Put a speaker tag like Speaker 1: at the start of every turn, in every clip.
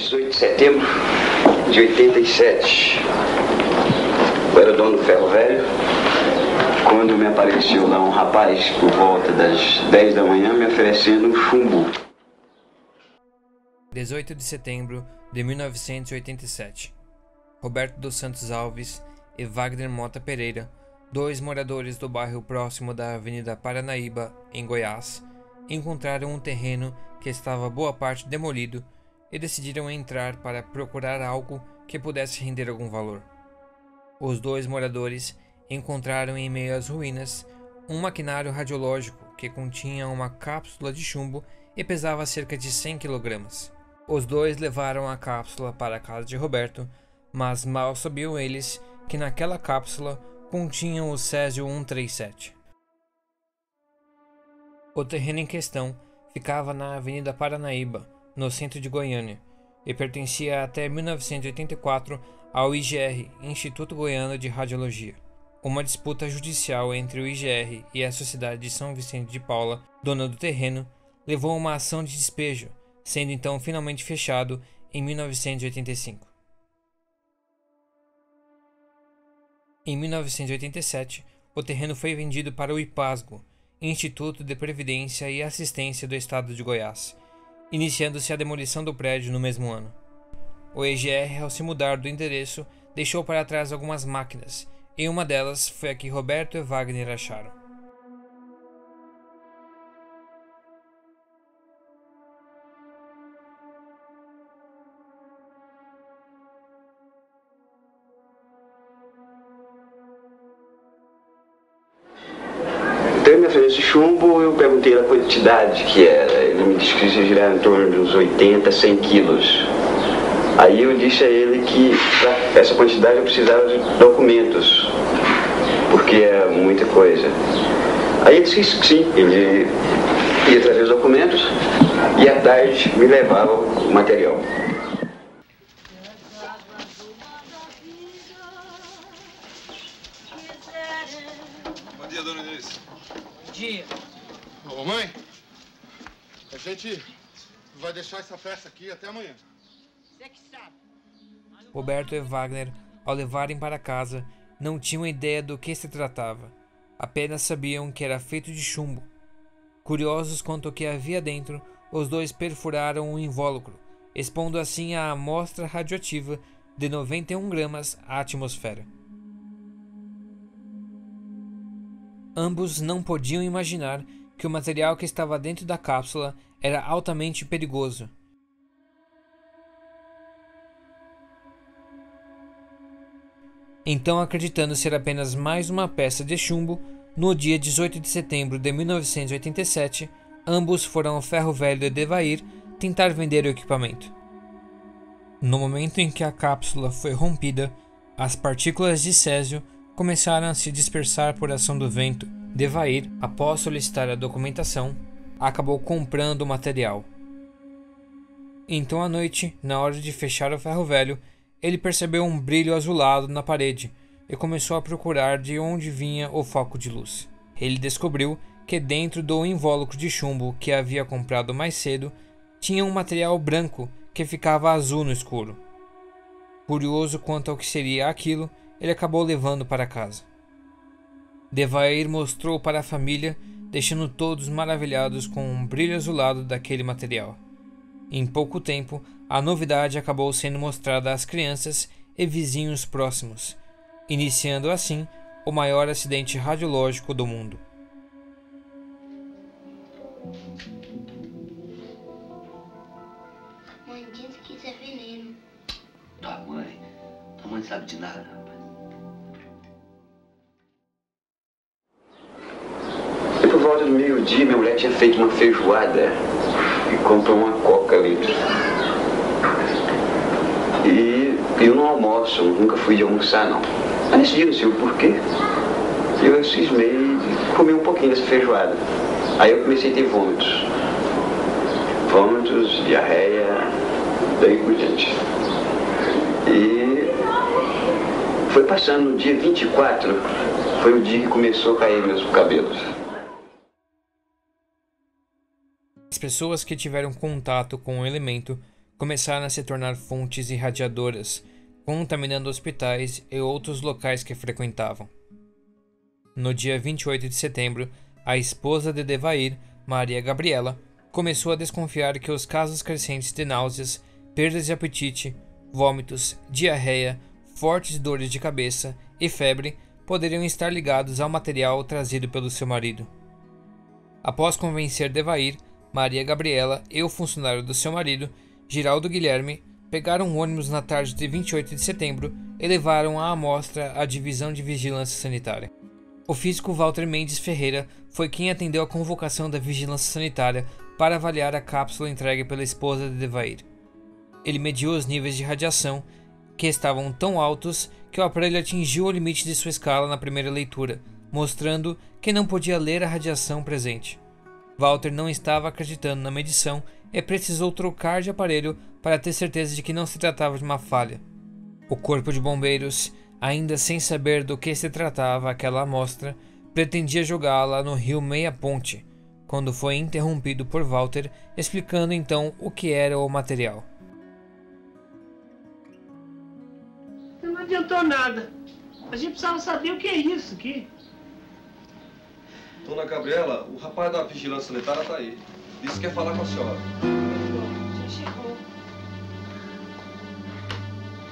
Speaker 1: 18 de setembro de 87. Eu era dono do ferro velho, quando me apareceu lá um rapaz por volta das 10 da manhã me oferecendo um chumbo.
Speaker 2: 18 de setembro de 1987. Roberto dos Santos Alves e Wagner Mota Pereira, dois moradores do bairro próximo da Avenida Paranaíba, em Goiás, encontraram um terreno que estava boa parte demolido e decidiram entrar para procurar algo que pudesse render algum valor. Os dois moradores encontraram em meio às ruínas um maquinário radiológico que continha uma cápsula de chumbo e pesava cerca de 100 kg. Os dois levaram a cápsula para a casa de Roberto, mas mal sabiam eles que naquela cápsula continham o Césio-137. O terreno em questão ficava na Avenida Paranaíba, no centro de Goiânia, e pertencia até 1984 ao IGR, Instituto Goiano de Radiologia. Uma disputa judicial entre o IGR e a Sociedade de São Vicente de Paula, dona do terreno, levou a uma ação de despejo, sendo então finalmente fechado em 1985. Em 1987, o terreno foi vendido para o IPASGO, Instituto de Previdência e Assistência do Estado de Goiás, iniciando-se a demolição do prédio no mesmo ano. O EGR, ao se mudar do endereço, deixou para trás algumas máquinas, e uma delas foi a que Roberto e Wagner acharam.
Speaker 1: Então ele me ofereceu esse chumbo, eu perguntei a quantidade que era. Ele me disse que ia girar em torno de uns 80, 100 quilos. Aí eu disse a ele que para essa quantidade eu precisava de documentos, porque é muita coisa. Aí ele disse que sim, ele ia trazer os documentos e à tarde me levava o material.
Speaker 3: Bom dia, dona Inês.
Speaker 4: Bom dia.
Speaker 3: Ô, mãe, a gente vai deixar essa festa aqui até amanhã.
Speaker 4: Você que sabe.
Speaker 2: Roberto e Wagner, ao levarem para casa, não tinham ideia do que se tratava. Apenas sabiam que era feito de chumbo. Curiosos quanto ao que havia dentro, os dois perfuraram o invólucro, expondo assim a amostra radioativa de 91 gramas à atmosfera. Ambos não podiam imaginar que o material que estava dentro da cápsula era altamente perigoso. Então, acreditando ser apenas mais uma peça de chumbo, no dia 18 de setembro de 1987, ambos foram ao ferro velho de Devair tentar vender o equipamento. No momento em que a cápsula foi rompida, as partículas de césio começaram a se dispersar por ação do vento. Devair, após solicitar a documentação, acabou comprando o material. Então à noite, na hora de fechar o ferro velho, ele percebeu um brilho azulado na parede e começou a procurar de onde vinha o foco de luz. Ele descobriu que dentro do invólucro de chumbo que havia comprado mais cedo, tinha um material branco que ficava azul no escuro. Curioso quanto ao que seria aquilo, ele acabou levando para casa. Devair mostrou para a família, deixando todos maravilhados com o brilho azulado daquele material. Em pouco tempo, a novidade acabou sendo mostrada às crianças e vizinhos próximos, iniciando assim o maior acidente radiológico do mundo.
Speaker 5: Mãe disse que isso é veneno.
Speaker 6: Tua mãe não sabe de nada, rapaz.
Speaker 1: E por volta do meio-dia, minha mulher tinha feito uma feijoada e comprou uma coca litro. E eu não almoço, nunca fui de almoçar não. Mas nesse dia, não sei o porquê, eu cismei de comer um pouquinho dessa feijoada. Aí eu comecei a ter vômitos. Vômitos, diarreia, daí por diante. E foi passando no dia 24, foi o dia que começou a cair meus cabelos.
Speaker 2: As pessoas que tiveram contato com o elemento começaram a se tornar fontes irradiadoras, contaminando hospitais e outros locais que frequentavam. No dia 28 de setembro, a esposa de Devair, Maria Gabriela, começou a desconfiar que os casos crescentes de náuseas, perdas de apetite, vômitos, diarreia, fortes dores de cabeça e febre poderiam estar ligados ao material trazido pelo seu marido. Após convencer Devair, Maria Gabriela e o funcionário do seu marido, Giraldo Guilherme, pegaram um ônibus na tarde de 28 de setembro e levaram a amostra à Divisão de Vigilância Sanitária. O físico Walter Mendes Ferreira foi quem atendeu a convocação da Vigilância Sanitária para avaliar a cápsula entregue pela esposa de Devair. Ele mediu os níveis de radiação, que estavam tão altos que o aparelho atingiu o limite de sua escala na primeira leitura, mostrando que não podia ler a radiação presente. Walter não estava acreditando na medição e precisou trocar de aparelho para ter certeza de que não se tratava de uma falha. O corpo de bombeiros, ainda sem saber do que se tratava aquela amostra, pretendia jogá-la no rio Meia Ponte, quando foi interrompido por Walter, explicando então o que era o material.
Speaker 7: Não adiantou nada. A gente precisava saber o que é isso aqui.
Speaker 8: Dona Gabriela, o rapaz da Vigilância Sanitária tá aí. Disse que quer falar com a senhora.
Speaker 7: Já chegou.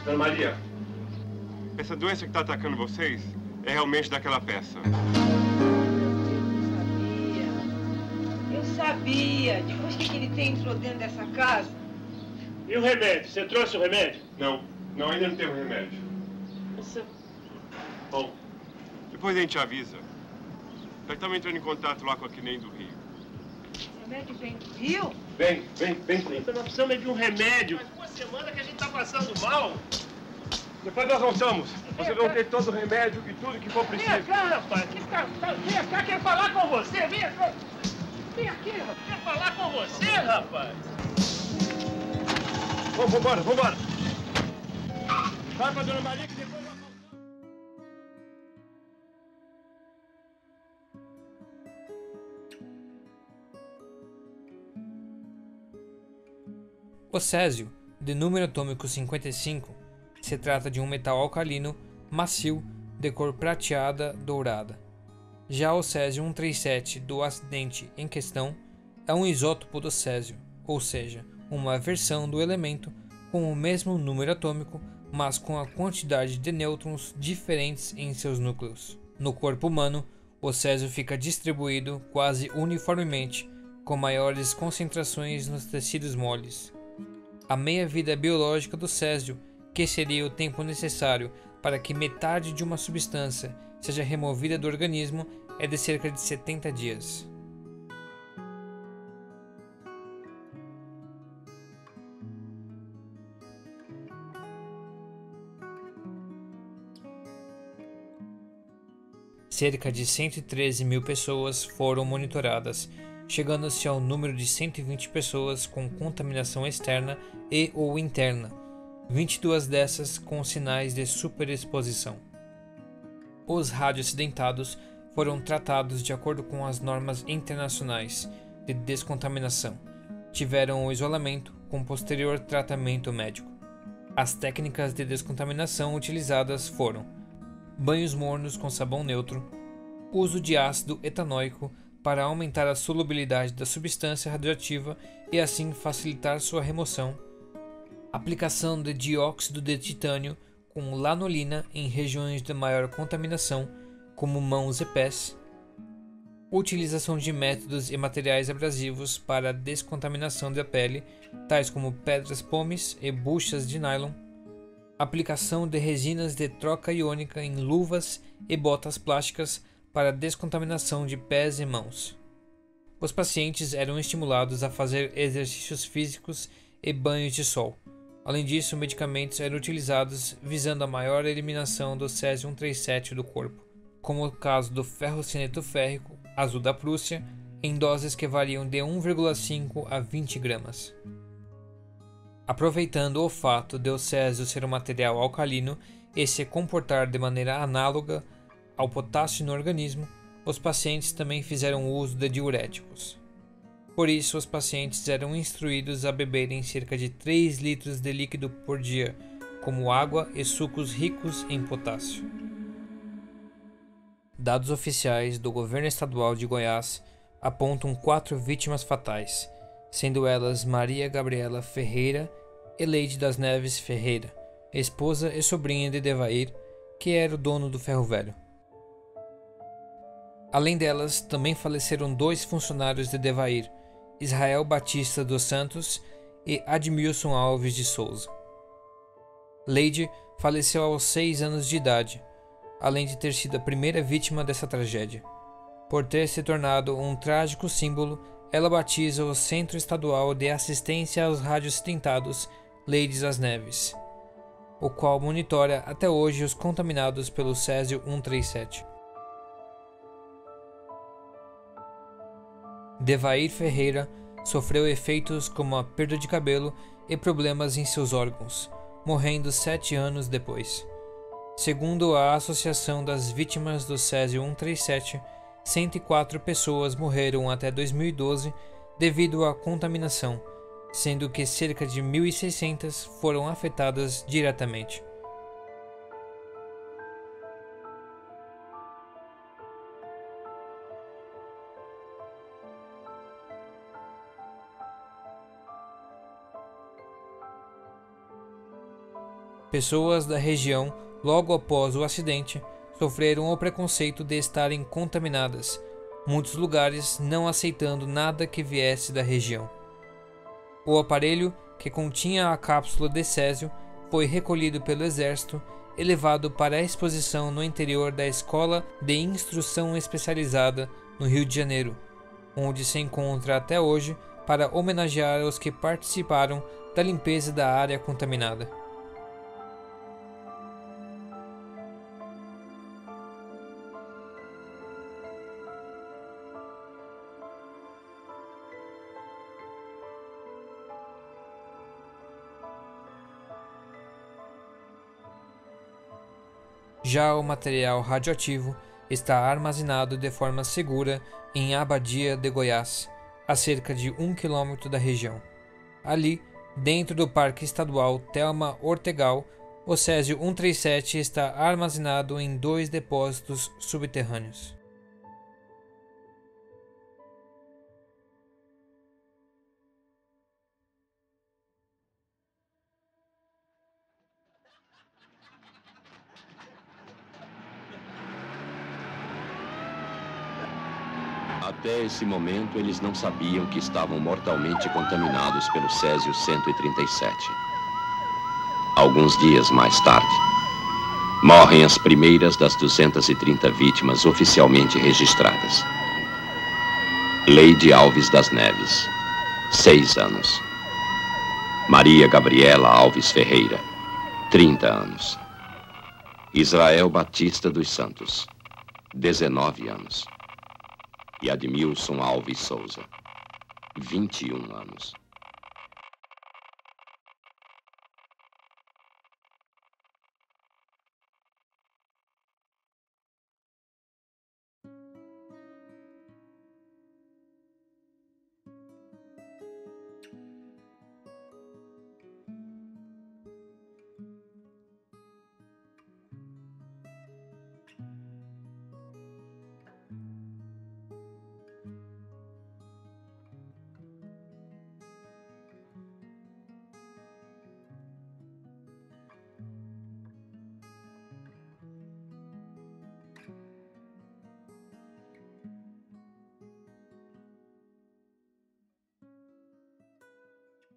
Speaker 9: Dona Maria, essa doença que está atacando vocês é realmente daquela peça.
Speaker 4: Eu sabia. Depois que aquele trem entrou dentro dessa casa.
Speaker 9: E o remédio? Você trouxe o remédio? Não, ainda não tem o remédio. Bom, depois a gente avisa. Nós estamos entrando em contato lá com a CNEM do Rio.
Speaker 4: O remédio vem do Rio?
Speaker 9: Vem.
Speaker 7: Nós precisamos de um remédio. Faz uma semana que a gente tá passando mal.
Speaker 9: Depois nós voltamos. Vocês vão ter todo o remédio e tudo que for preciso.
Speaker 7: Vem cá, rapaz. Vem cá, quer falar com você. Vem cá. Vem aqui, rapaz. Quer falar com você, rapaz?
Speaker 9: Vambora. Vai pra Dona Maria que depois...
Speaker 2: O césio, de número atômico 55, se trata de um metal alcalino macio de cor prateada dourada. Já o césio 137 do acidente em questão é um isótopo do césio, ou seja, uma versão do elemento com o mesmo número atômico, mas com a quantidade de nêutrons diferentes em seus núcleos. No corpo humano, o césio fica distribuído quase uniformemente, com maiores concentrações nos tecidos moles. A meia-vida biológica do césio, que seria o tempo necessário para que metade de uma substância seja removida do organismo, é de cerca de 70 dias. Cerca de 113 mil pessoas foram monitoradas, chegando-se ao número de 120 pessoas com contaminação externa e ou interna, 22 dessas com sinais de superexposição. Os radioacidentados foram tratados de acordo com as normas internacionais de descontaminação, tiveram o isolamento com posterior tratamento médico. As técnicas de descontaminação utilizadas foram banhos mornos com sabão neutro, uso de ácido etanóico para aumentar a solubilidade da substância radioativa e assim facilitar sua remoção, aplicação de dióxido de titânio com lanolina em regiões de maior contaminação, como mãos e pés, utilização de métodos e materiais abrasivos para a descontaminação da pele, tais como pedras pomes e buchas de nylon, aplicação de resinas de troca iônica em luvas e botas plásticas para descontaminação de pés e mãos. Os pacientes eram estimulados a fazer exercícios físicos e banhos de sol. Além disso, medicamentos eram utilizados visando a maior eliminação do césio 137 do corpo, como o caso do ferrocianeto férrico azul da Prússia, em doses que variam de 1,5 a 20 gramas. Aproveitando o fato de o césio ser um material alcalino e se comportar de maneira análoga ao potássio no organismo, os pacientes também fizeram uso de diuréticos. Por isso, os pacientes eram instruídos a beberem cerca de 3 litros de líquido por dia, como água e sucos ricos em potássio. Dados oficiais do governo estadual de Goiás apontam 4 vítimas fatais, sendo elas Maria Gabriela Ferreira e Leide das Neves Ferreira, esposa e sobrinha de Devair, que era o dono do ferro velho. Além delas, também faleceram 2 funcionários de Devair, Israel Batista dos Santos e Admilson Alves de Souza. Leide faleceu aos 6 anos de idade, além de ter sido a primeira vítima dessa tragédia. Por ter se tornado um trágico símbolo, ela batiza o Centro Estadual de Assistência aos Radioacidentados Leide das Neves, o qual monitora até hoje os contaminados pelo Césio-137. Devair Ferreira sofreu efeitos como a perda de cabelo e problemas em seus órgãos, morrendo 7 anos depois. Segundo a Associação das Vítimas do Césio-137, 104 pessoas morreram até 2012 devido à contaminação, sendo que cerca de 1.600 foram afetadas diretamente. Pessoas da região, logo após o acidente, sofreram o preconceito de estarem contaminadas, muitos lugares não aceitando nada que viesse da região. O aparelho, que continha a cápsula de césio, foi recolhido pelo Exército e levado para a exposição no interior da Escola de Instrução Especializada, no Rio de Janeiro, onde se encontra até hoje para homenagear os que participaram da limpeza da área contaminada. Já o material radioativo está armazenado de forma segura em Abadia de Goiás, a cerca de 1 km da região. Ali, dentro do Parque Estadual Thelma Ortegal, o Césio-137 está armazenado em 2 depósitos subterrâneos.
Speaker 10: Até esse momento, eles não sabiam que estavam mortalmente contaminados pelo Césio-137. Alguns dias mais tarde, morrem as primeiras das 230 vítimas oficialmente registradas. Leide Alves das Neves, 6 anos. Maria Gabriela Alves Ferreira, 30 anos. Israel Batista dos Santos, 19 anos. E Admilson Alves Souza, 21 anos.